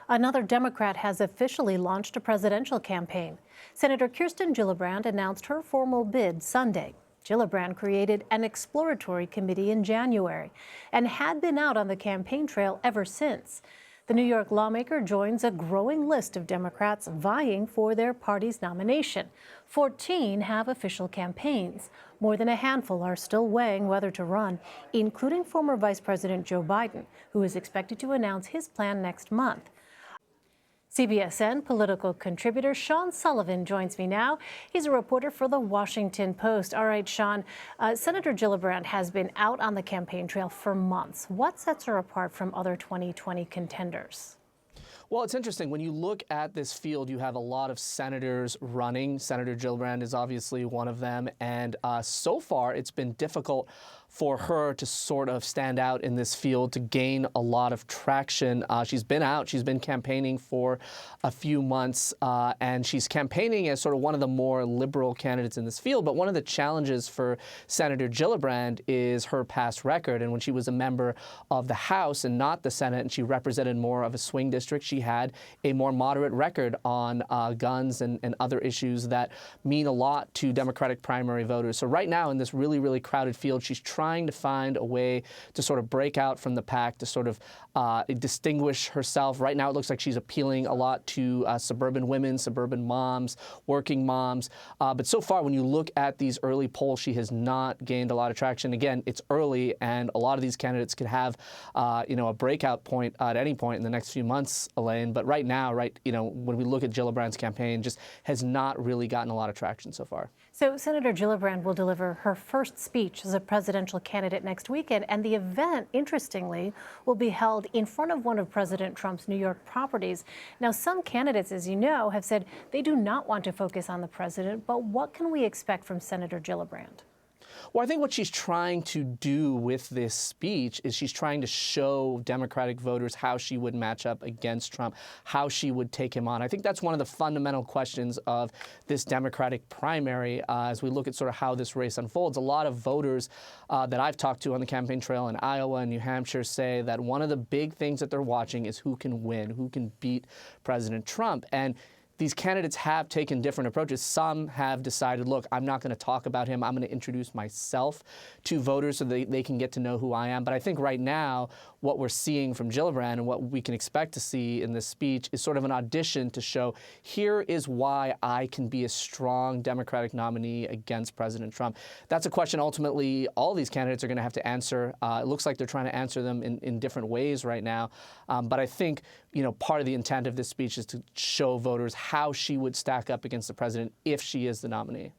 Another Democrat has officially launched a presidential campaign. Senator Kirsten Gillibrand announced her formal bid Sunday. Gillibrand created an exploratory committee in January and had been out on the campaign trail ever since. The New York lawmaker joins a growing list of Democrats vying for their party's nomination. 14 have official campaigns. More than a handful are still weighing whether to run, including former Vice President Joe Biden, who is expected to announce his plan next month. CBSN political contributor Sean Sullivan joins me now. He's a reporter for The Washington Post. All right, Sean, Senator Gillibrand has been out on the campaign trail for months. What sets her apart from other 2020 contenders? Well, it's interesting. When you look at this field, you have a lot of senators running. Senator Gillibrand is obviously one of them. And so far, it's been difficult for her to sort of stand out in this field, to gain a lot of traction. She's been out. She's been campaigning for a few months, and she's campaigning as sort of one of the more liberal candidates in this field. But one of the challenges for Senator Gillibrand is her past record. And when she was a member of the House and not the Senate, and she represented more of a swing district, she had a more moderate record on guns and other issues that mean a lot to Democratic primary voters. So right now in this really, really crowded field, she's trying to find a way to sort of break out from the pack, to sort of distinguish herself. Right now it looks like she's appealing a lot to suburban women, suburban moms, working moms. But so far, when you look at these early polls, she has not gained a lot of traction. Again, it's early, and a lot of these candidates could have a breakout point at any point in the next few months, Elaine. But right now, when we look at Gillibrand's campaign, just has not really gotten a lot of traction so far. So Senator Gillibrand will deliver her first speech as a presidential candidate next weekend, and the event, interestingly, will be held in front of one of President Trump's New York properties. Now, some candidates, as you know, have said they do not want to focus on the president, but what can we expect from Senator Gillibrand? Well, I think what she's trying to do with this speech is she's trying to show Democratic voters how she would match up against Trump, how she would take him on. I think that's one of the fundamental questions of this Democratic primary as we look at sort of how this race unfolds. A lot of voters that I've talked to on the campaign trail in Iowa and New Hampshire say that one of the big things that they're watching is who can win, who can beat President Trump. And these candidates have taken different approaches. Some have decided, look, I'm not going to talk about him. I'm going to introduce myself to voters so they can get to know who I am. But I think right now, what we're seeing from Gillibrand and what we can expect to see in this speech is sort of an audition to show, here is why I can be a strong Democratic nominee against President Trump. That's a question ultimately all these candidates are going to have to answer. It looks like they're trying to answer them in different ways right now. But I think, part of the intent of this speech is to show voters how she would stack up against the president if she is the nominee.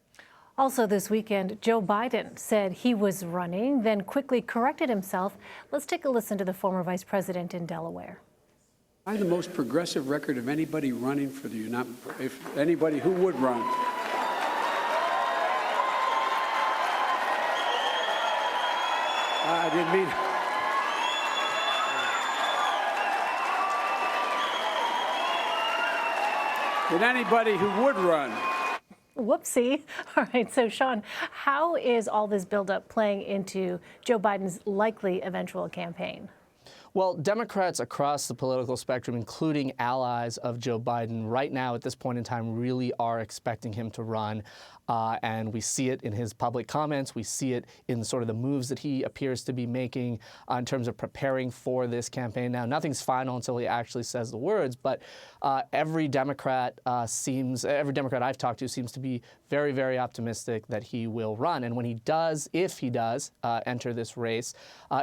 Also this weekend, Joe Biden said he was running, then quickly corrected himself. Let's take a listen to the former vice president in Delaware. I have the most progressive record of anybody running for the if anybody who would run. I didn't mean. Than anybody who would run. Whoopsie. All right. So, Sean, how is all this buildup playing into Joe Biden's likely eventual campaign? Well, Democrats across the political spectrum, including allies of Joe Biden, right now at this point in time really are expecting him to run. And we see it in his public comments. We see it in sort of the moves that he appears to be making in terms of preparing for this campaign. Now, nothing's final until he actually says the words, but every Democrat I've talked to seems to be very, very optimistic that he will run. And when he does, if he does enter this race,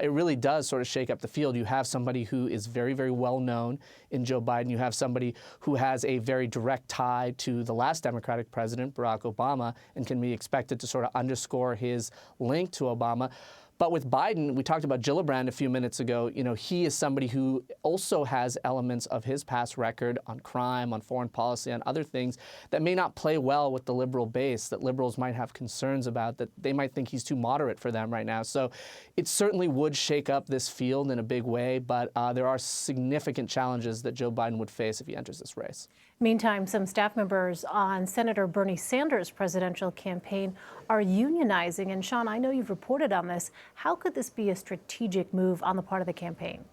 it really does sort of shake up the field. You have somebody who is very, very well known in Joe Biden. You have somebody who has a very direct tie to the last Democratic president, Barack Obama, and can be expected to sort of underscore his link to Obama. But with Biden, we talked about Gillibrand a few minutes ago. He is somebody who also has elements of his past record on crime, on foreign policy, on other things that may not play well with the liberal base, that liberals might have concerns about, that they might think he's too moderate for them right now. So it certainly would shake up this field in a big way, but there are significant challenges that Joe Biden would face if he enters this race. Meantime, some staff members on Senator Bernie Sanders' presidential campaign are unionizing. And Sean, I know you've reported on this. How could this be a strategic move on the part of the campaign?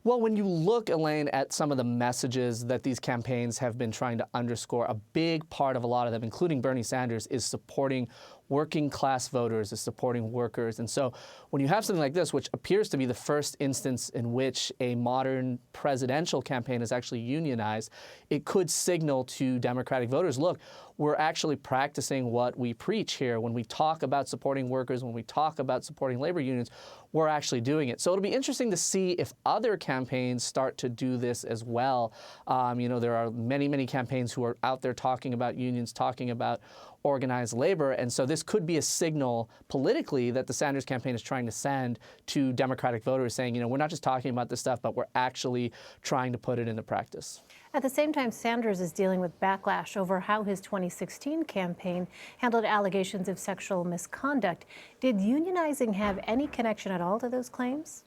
Well, when you look, Elaine, at some of the messages that these campaigns have been trying to underscore, a big part of a lot of them, including Bernie Sanders, is supporting working class voters, is supporting workers. And so when you have something like this, which appears to be the first instance in which a modern presidential campaign is actually unionized, it could signal to Democratic voters, look, we're actually practicing what we preach here. When we talk about supporting workers, when we talk about supporting labor unions, we're actually doing it. So it'll be interesting to see if other campaigns start to do this as well. You know, there are many, many campaigns who are out there talking about unions, talking about organized labor. And so this could be a signal politically that the Sanders campaign is trying to send to Democratic voters saying, you know, we're not just talking about this stuff, but we're actually trying to put it into practice. At the same time, Sanders is dealing with backlash over how his 2016 campaign handled allegations of sexual misconduct. Did unionizing have any connection at all to those claims?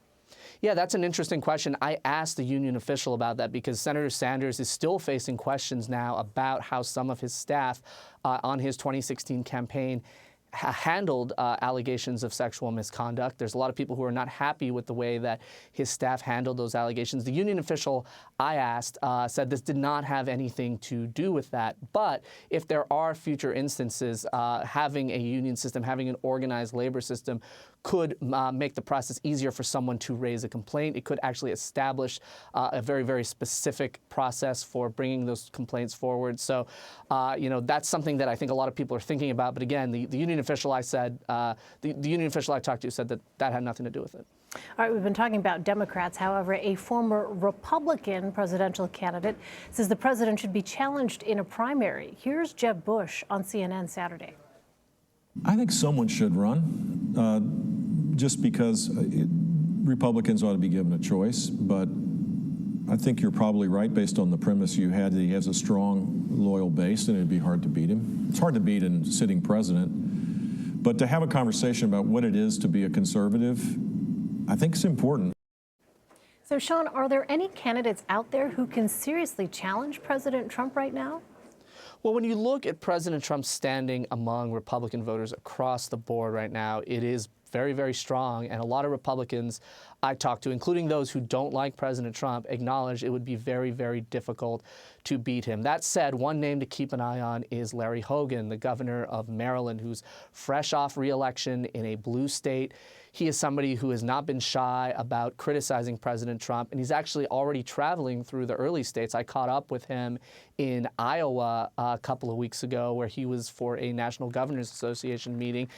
Yeah, that's an interesting question. I asked the union official about that because Senator Sanders is still facing questions now about how some of his staff on his 2016 campaign handled allegations of sexual misconduct. There's a lot of people who are not happy with the way that his staff handled those allegations. The union official I asked said this did not have anything to do with that. But if there are future instances, having a union system, having an organized labor system could make the process easier for someone to raise a complaint. It could actually establish a very, very specific process for bringing those complaints forward. So, you know, that's something that I think a lot of people are thinking about. But again, the union official I said, the union official I talked to said that that had nothing to do with it. All right, we've been talking about Democrats. However, a former Republican presidential candidate says the president should be challenged in a primary. Here's Jeb Bush on CNN Saturday. I think someone should run, just because Republicans ought to be given a choice. But I think you're probably right based on the premise you had that he has a strong, loyal base, and it'd be hard to beat him. It's hard to beat a sitting president. But to have a conversation about what it is to be a conservative, I think it's important. So, Sean, are there any candidates out there who can seriously challenge President Trump right now? Well, when you look at President Trump's standing among Republican voters across the board right now, it is very, very strong. And a lot of Republicans I talked to, including those who don't like President Trump, acknowledge it would be very, very difficult to beat him. That said, one name to keep an eye on is Larry Hogan, the governor of Maryland, who's fresh off re-election in a blue state. He is somebody who has not been shy about criticizing President Trump, and he's actually already traveling through the early states. I caught up with him in Iowa a couple of weeks ago, where he was for a National Governors Association meeting.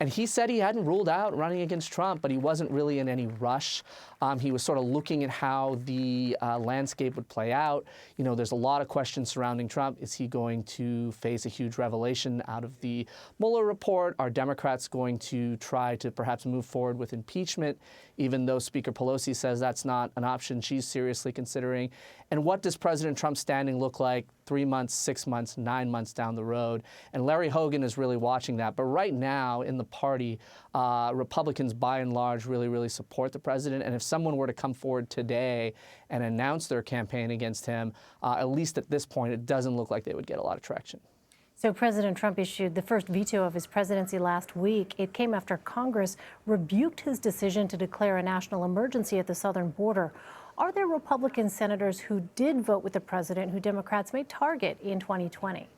And he said he hadn't ruled out running against Trump, but he wasn't really in any rush. He was sort of looking at how the landscape would play out. You know, there's a lot of questions surrounding Trump. Is he going to face a huge revelation out of the Mueller report? Are Democrats going to try to perhaps move forward with impeachment, even though Speaker Pelosi says that's not an option she's seriously considering? And what does President Trump's standing look like 3 months, 6 months, 9 months down the road? And Larry Hogan is really watching that. But right now in the party, Republicans by and large really, really support the president. And if someone were to come forward today and announce their campaign against him, at least at this point, it doesn't look like they would get a lot of traction. So President Trump issued the first veto of his presidency last week. It came after Congress rebuked his decision to declare a national emergency at the southern border. Are there Republican senators who did vote with the president who Democrats may target in 2020?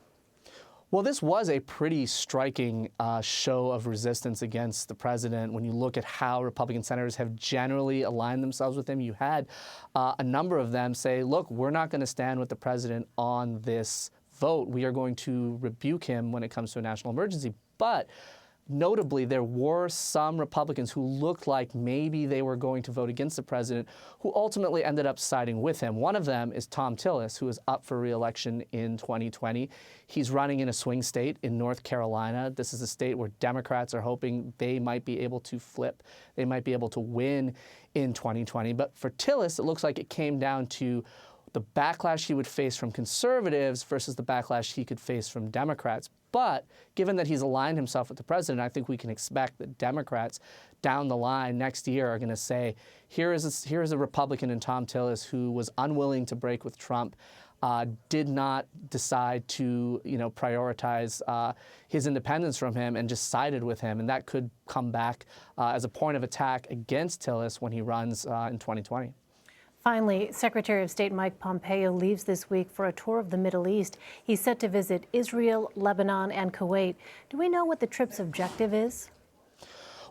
Well, this was a pretty striking show of resistance against the president. When you look at how Republican senators have generally aligned themselves with him, you had a number of them say, look, we're not going to stand with the president on this vote. We are going to rebuke him when it comes to a national emergency. But notably, there were some Republicans who looked like maybe they were going to vote against the president, who ultimately ended up siding with him. One of them is Tom Tillis, who is up for re-election in 2020. He's running in a swing state in North Carolina. This is a state where Democrats are hoping they might be able to flip. They might be able to win in 2020. But for Tillis, it looks like it came down to the backlash he would face from conservatives versus the backlash he could face from Democrats. But given that he's aligned himself with the president, I think we can expect that Democrats down the line next year are going to say, here is a Republican in Tom Tillis who was unwilling to break with Trump, did not decide to, prioritize his independence from him and just sided with him. And that could come back as a point of attack against Tillis when he runs in 2020. Finally, Secretary of State Mike Pompeo leaves this week for a tour of the Middle East. He's set to visit Israel, Lebanon, and Kuwait. Do we know what the trip's objective is?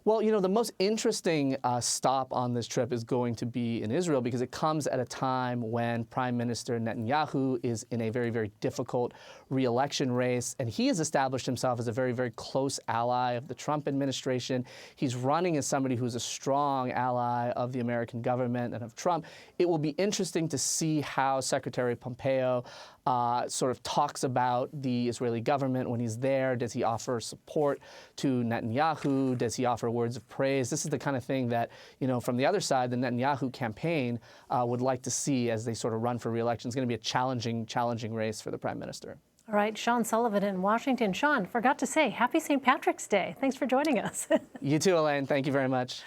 Well, you know, the most interesting stop on this trip is going to be in Israel because it comes at a time when Prime Minister Netanyahu is in a very, very difficult re-election race, and he has established himself as a very, very close ally of the Trump administration. He's running as somebody who's a strong ally of the American government and of Trump. It will be interesting to see how Secretary Pompeo sort of talks about the Israeli government when he's there. Does he offer support to Netanyahu? Does he offer words of praise? This is the kind of thing that, you know, from the other side, the Netanyahu campaign would like to see as they sort of run for re-election. It's going to be a challenging race for the prime minister. All right, Sean Sullivan in Washington. Sean, forgot to say, happy St. Patrick's Day. Thanks for joining us. You too, Elaine. Thank you very much.